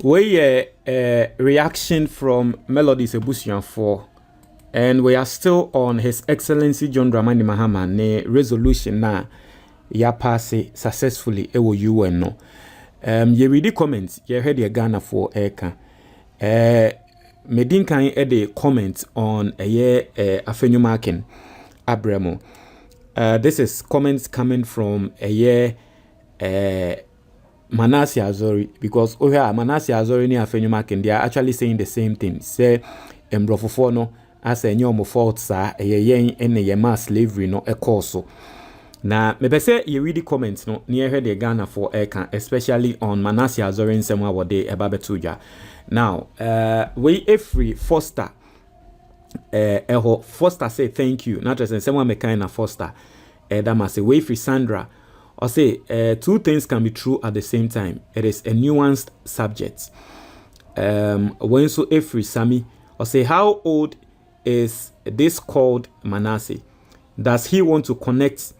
We a reaction from Melodies Ebusian 4, and we are still on His Excellency John Dramani Mahama ne resolution na ya passe successfully ewo UN no. Ye read the comments ye heard your Ghana for eka. Medin kan the comment on a year afenyumaken abremo. This is comments coming from a year Manasseh Azuri, because Manasseh Azuri ni afenyumaken, they are actually saying the same thing. Say embrofofo no as a nyomo fault sa yen ene ye mass slavery no e course. Na me say you read the comments no near heard the Ghana for eka, especially on Manasseh Azuri in semwa wode ebabetuja. Now, we every Foster Foster say thank you. Not just someone me kind of Foster. That must say we free Sandra. Or say two things can be true at the same time. It is a nuanced subject. When so every Sammy or say how old is this called Manasseh? Does he want to connect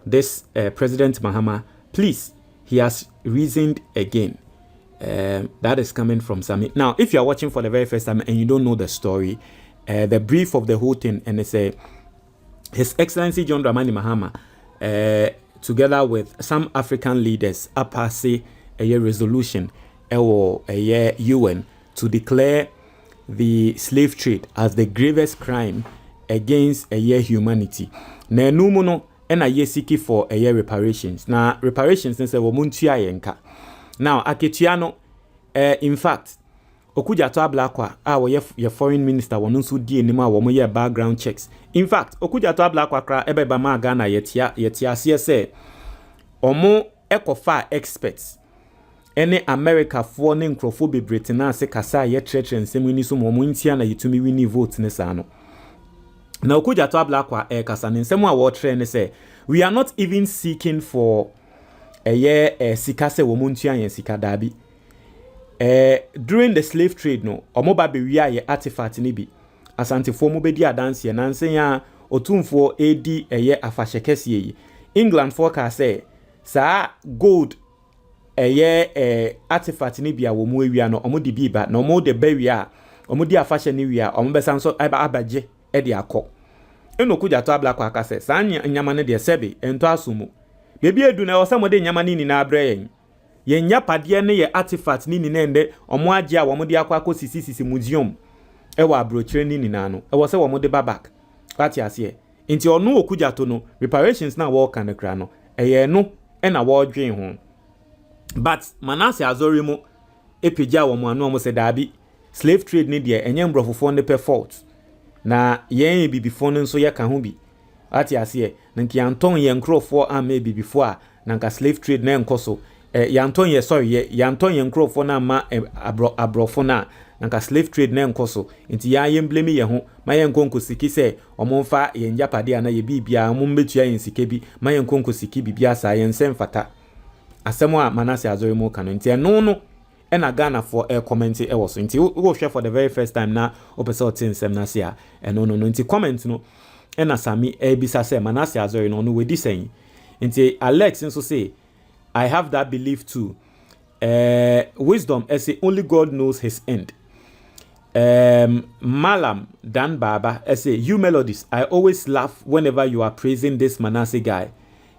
this President Mahama? Please, he has reasoned again. That is coming from Sammy. Now, if you are watching for the very first time and you don't know the story, the brief of the whole thing, and it's His Excellency John Dramani Mahama, together with some African leaders, passed a resolution or a year UN to declare the slave trade as the gravest crime against a year humanity. Na numuno and a year seeking for a year reparations. Now reparations since a womuntia yenka. Now, Aketiano, in fact, Okujato Ablakwa, your foreign minister, won't di anymore, one year background checks. In fact, Okujato Ablakwa, Ebeba Ghana, yetia, CSA, or more eco-far experts. Any America for name Crophobe Britain, say Kasa, yet church and Seminism, or Muntiana, you to me winning votes Nesano. Now, Okujato Ablakwa, Kasan, in some war train, say, we are not even seeking for a year sikase womuntia yen sikadabi. During the slave trade no omoba be wia ye artifact ni bi asante fo mo be di adanse ye nansen ya otumfo edi eye afashekese yi England forecast say sa gold eye artifact ni bia wo mu awia no omo di bi ba no omo de ba wia omo di afashe ni wia omo be sanso abaje e de akọ eno kujato ablakwa aka say sa nyama ne de sebe ento asumu bebi edu na osamode nyama ni na abre yen yen yapade ne ye artifact ni na ende omo age a wo de akwa sisi museum e wa abrochire ni na no e wo se wo de babak ati ase enti onu okujato no reparations na wo kan kra no eye no e na wo dwen ho but Manasseh Azuri mo epija wo mo anu mo se dabi slave trade ni de enye mbrofofo ne pe fault na yen bibifo no nso ye ka ho bi ati ase nki anton ye nkrofo a maybe before nanka slave trade na enkoso yanton ye sorry yanton ye nkrofo na ma abrofo na nanka slave trade na enkoso nti ya ye blame ye ho ma ye nkonko siki se omonfa ye njapade ana ye bibia omombetua ye nsike bi ma ye nkonko siki bibia sa ye nsemfata asemo a Manasseh Azuri mo kan nti no ena Ghana for comment e was nti wo share for the very first time na opese otinsem na sia no nti comment no ena sami ebisa say Manasseh Azuri no we di saying nti Alex nso say I have that belief too. Wisdom say only God knows his end. Malam Dan Baba say you melodies I always laugh whenever you are praising this Manasseh guy.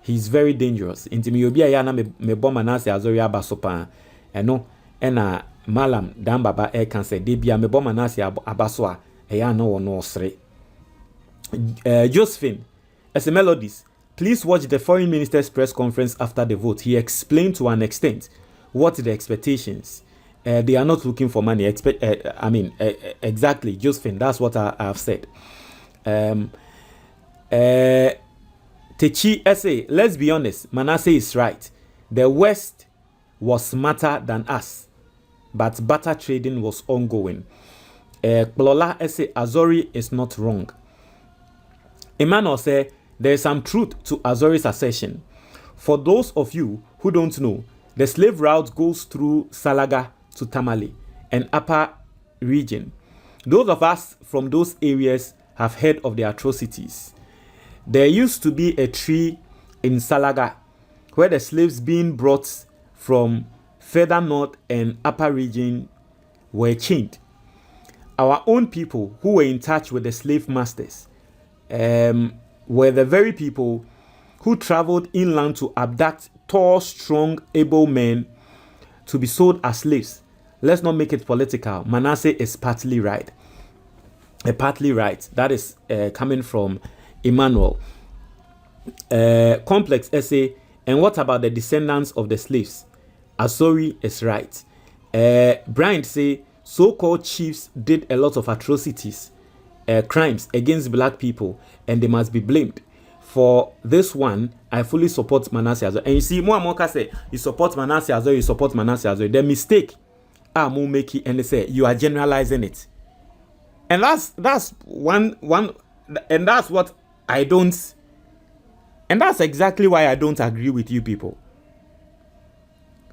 He's very dangerous. Nti me obi aya na me bo Manasseh Azuri abasopa eno ena Malam Dan Baba can say de bia me bo Manasseh abaso a eya no no osre. Josephine, as a Melodies, please watch the foreign minister's press conference after the vote. He explained to an extent what the expectations. They are not looking for money. Exactly, Josephine. That's what I have said. Techi say, let's be honest. Manasseh is right. The West was smarter than us, but barter trading was ongoing. Klola say Azuri is not wrong. Emmanuel say there is some truth to Azuri's assertion. For those of you who don't know, the slave route goes through Salaga to Tamale and upper region. Those of us from those areas have heard of the atrocities. There used to be a tree in Salaga where the slaves being brought from further north and upper region were chained. Our own people who were in touch with the slave masters were the very people who traveled inland to abduct tall, strong, able men to be sold as slaves. Let's not make it political. Manasseh is partly right. Partly right. That is coming from Emmanuel. Complex essay. And what about the descendants of the slaves? Azuri is right. Bryant say so-called chiefs did a lot of atrocities, crimes against black people, and they must be blamed. For this one, I fully support Manasseh Azuri. And you see, Moamoka say you support Manasseh Azuri, you support Manasseh Azuri. The mistake Mo make it, and they say you are generalizing it. And that's one, and that's what I don't. And that's exactly why I don't agree with you people.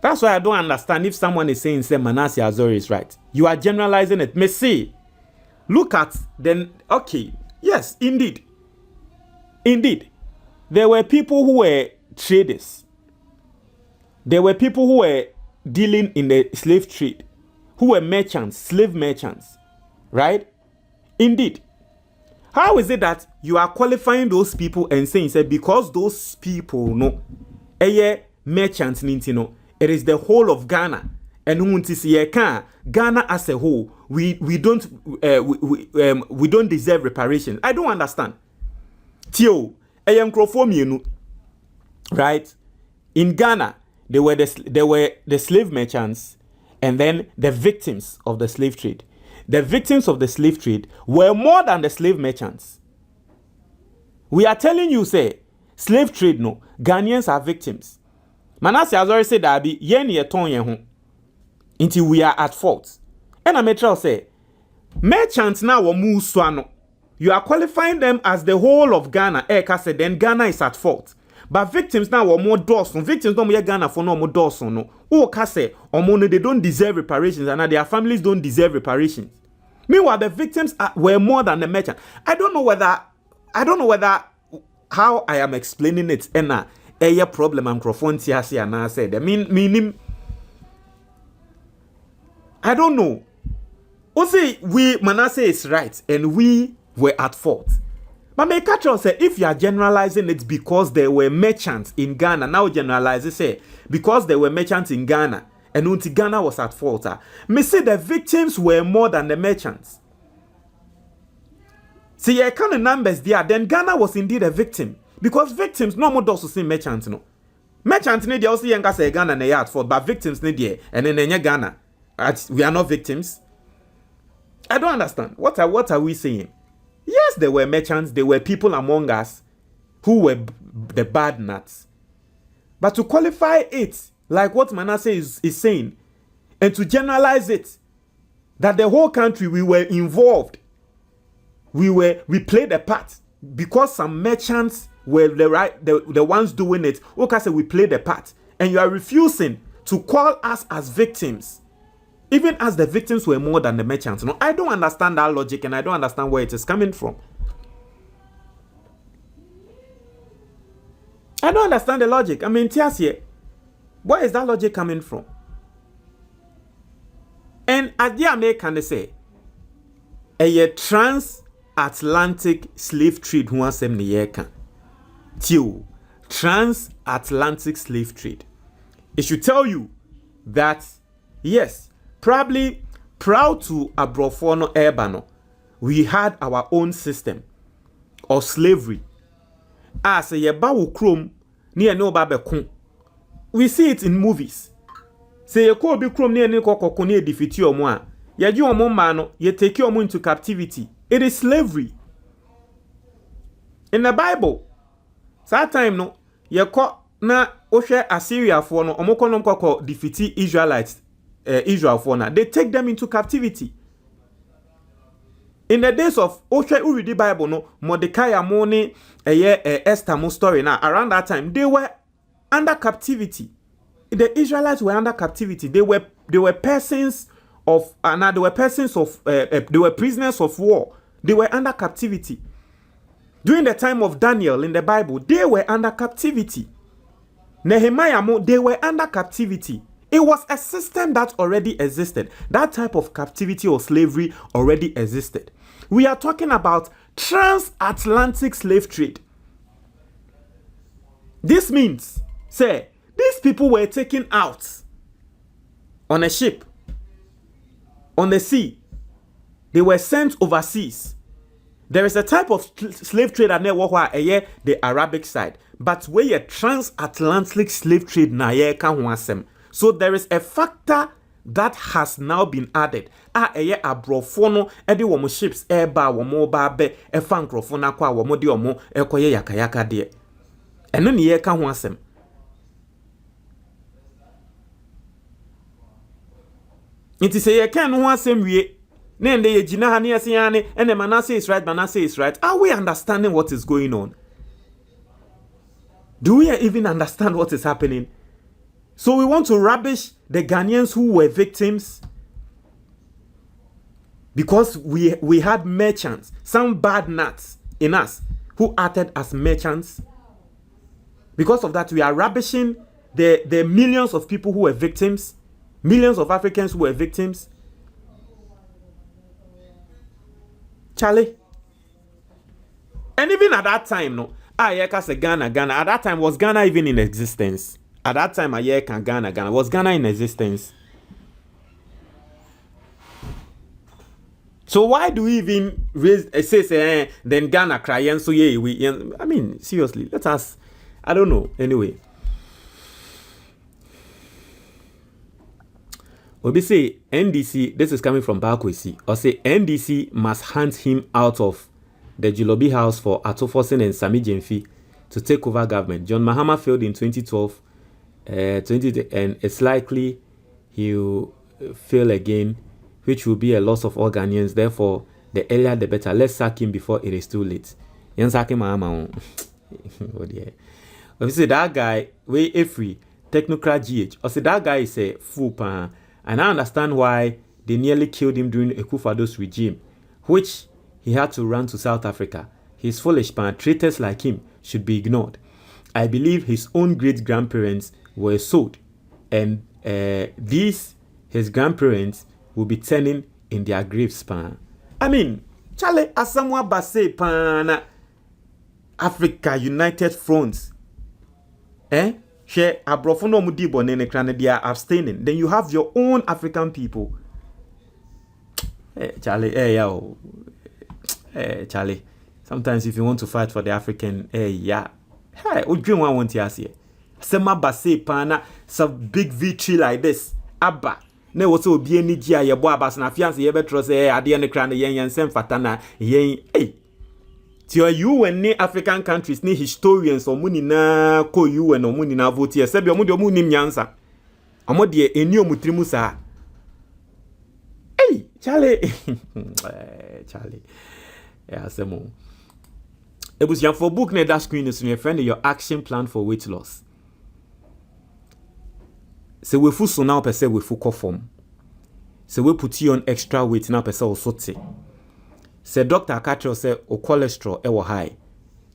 That's why I don't understand if someone is saying, say, Manasseh Azuri is right. You are generalizing it. Me see, look at, then, okay, yes, indeed. Indeed. There were people who were traders. There were people who were dealing in the slave trade, who were merchants, slave merchants, right? Indeed. How is it that you are qualifying those people and saying, say, because those people, no, merchants, no, it is the whole of Ghana, and Ghana as a whole, we don't deserve reparations. I don't understand. Tio, right? In Ghana, there were the slave merchants, and then the victims of the slave trade. The victims of the slave trade were more than the slave merchants. We are telling you, say, slave trade, no, Ghanaians are victims. Manasseh Azuri said that be yen ye ton yen ho. Until we are at fault. And I may say, merchants now will move swano. You are qualifying them as the whole of Ghana. Said then Ghana is at fault. But victims now are more Dawson. Victims don't be Ghana for no more Dawson. No. Kase or money they don't deserve reparations, and their families don't deserve reparations. Meanwhile, the victims were more than the merchant. I don't know whether how I am explaining it. And a problem I'm confronting and I said, I mean, I don't know. Also, Manasseh is right, and we were at fault. But my catcher say, if you are generalizing it because there were merchants in Ghana, now generalize it, say, because there were merchants in Ghana, and until Ghana was at fault, me say the victims were more than the merchants. See, I count the numbers there, then Ghana was indeed a victim. Because victims, no more does to say merchants, no. Merchants need also younger say Ghana and they are at fault, but victims need there, and then Ghana. We are not victims. I don't understand. What are we saying? Yes, there were merchants, there were people among us who were the bad nuts. But to qualify it, like what Manasseh is saying, and to generalize it, that the whole country, we were involved. We played a part. Because some merchants were the ones doing it. Okay, say we played a part. And you are refusing to call us as victims. Even as the victims were more than the merchants. No, I don't understand that logic, and I don't understand where it is coming from. I don't understand the logic. I mean, Tiasie, where is that logic coming from? And as the American say, a transatlantic slave trade who has some year transatlantic slave trade. It should tell you that yes, probably proud to Abrofono Erbano, we had our own system of slavery. As a yebawu krom near no babekun. We see it in movies. Say ye ko bi krom near ni kokoko near defeat or moi. Ye ju omo mano, ye take your into captivity. It is slavery. In the Bible, that time no, ye ko na oshe Assyria for no omokonom koko defeat Israelites. Israel for now, they take them into captivity. In the days of Oshe Uridi Bible, no Mordecai Amoni, Esther mo story now. Around that time, they were under captivity. The Israelites were under captivity. They were persons of they were persons of they were prisoners of war. They were under captivity. During the time of Daniel in the Bible, they were under captivity. Nehemiah mo, they were under captivity. It was a system that already existed. That type of captivity or slavery already existed. We are talking about transatlantic slave trade. This means, say, these people were taken out on a ship, on the sea. They were sent overseas. There is a type of slave trade at the Arabic side, but where a transatlantic slave trade na so there is a factor that has now been added. Abrofono edi womo ships eba womo ba be efa nkrofo na kwa womo de omo ekoye yakayaka de. Eno ne ye ka ho asem. Nti se ye kan ho asem wie. Then they and the Manasseh is right, Manasseh is right. Are we understanding what is going on? Do we even understand what is happening? So we want to rubbish the Ghanaians who were victims because we had merchants, some bad nuts in us who acted as merchants. Because of that, we are rubbishing the millions of people who were victims, millions of Africans who were victims. Charlie. And even at that time, no, Ghana, at that time, was Ghana even in existence? At that time, Ghana, was Ghana in existence? So why do we even raise, then Ghana cry, so yeah, I mean, seriously, let us, I don't know, anyway. Obi say NDC, this is coming from Bakwesi, or say NDC must hunt him out of the Julobi house for Atoforsen and Sami Jemfi to take over government. John Mahama failed in 2012, and it's likely he'll fail again, which will be a loss of all Ghanaians. Therefore, the earlier the better. Let's sack him before it is too late. Yan sack him Mahama. Oh dear. Obviously, that guy, way free, technocrat GH. Or say that guy is a fool pan. And I understand why they nearly killed him during Ekufado's regime, which he had to run to South Africa. He's foolish, but traitors like him should be ignored. I believe his own great-grandparents were sold, and his grandparents will be turning in their graves. I mean, Charlie, Asamoah Bassey, pan Africa United Front. Share abrofono mudibo nene krane they are abstaining. Then you have your own African people. Charlie, Charlie. Sometimes if you want to fight for the African, Ujun one want to see. Sema base pana some big victory like this. Abba. Ne woso obi ani gia ye bo abas na fiance ye betro say ade ne krane yen sem fatana yen Tio you and ne African countries ne historians or muni na ko you and omuni na vote here. Sebi omudi omuni nyansa. Omodi eni omutrimu sa. Hey, Charlie. Charlie. Yeah, semo. Ebus yan for book ne that screen is your friend your action plan for weight loss. Se we fu so now per se we fu form. Se we put you on extra weight now per se osote. Say doctor akatro say o cholesterol ewo high.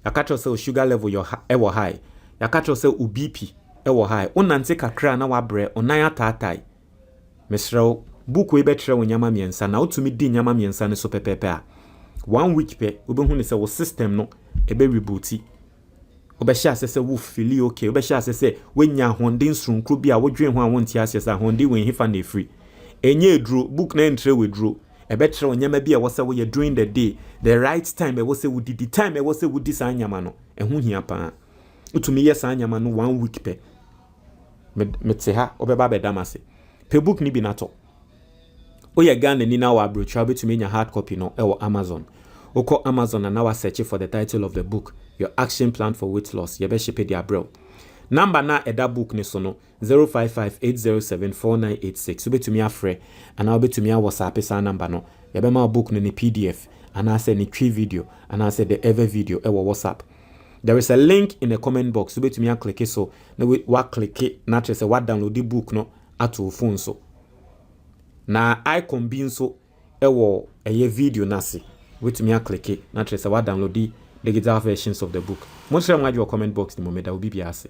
Akatro say o sugar level your ewo high. Akatro say o BP ewo high. Onante kakra na wabre onan atatai. Mesrel book we betre onyama miensa na otumi di nyama miensa ne so pepepe a. 1 week pe obehu ne say wo system no ebe rebooti. Obehia say wo feel okay. Obehia say wenya honden srunkro bi a wodwen ho a wonti ase say honden wen hifa na free. Enye edro book na entre we dro. A better on yama be a was away during the day, the right time, I was a woody the time I was a woody sanyamano, and who he upon. To me, yes, sanyamano 1 week pe. Metseha, Obebabe Damase. Pe book ni binato. Oya gan and in our bro travel to me a hard copy no or Amazon. Oko Amazon and now search for the title of the book, Your Action Plan for Weight Loss. Yabeshe dia bro. Number na eda book ni sono 0558074986. Ube to me a free and I'll be to me a WhatsApp sa number no. Yabe ma book ni PDF and I say ni tree video and I say the ever video ewa WhatsApp. There is a link in the comment box. Ube to me a click it so na we wa click it na say what download the book no ato phone so. Na I combine so ewa eye video nasi. Ube to me a click it na say what download the digital versions of the book. Most of them your comment box ni mo me da obi bi ase.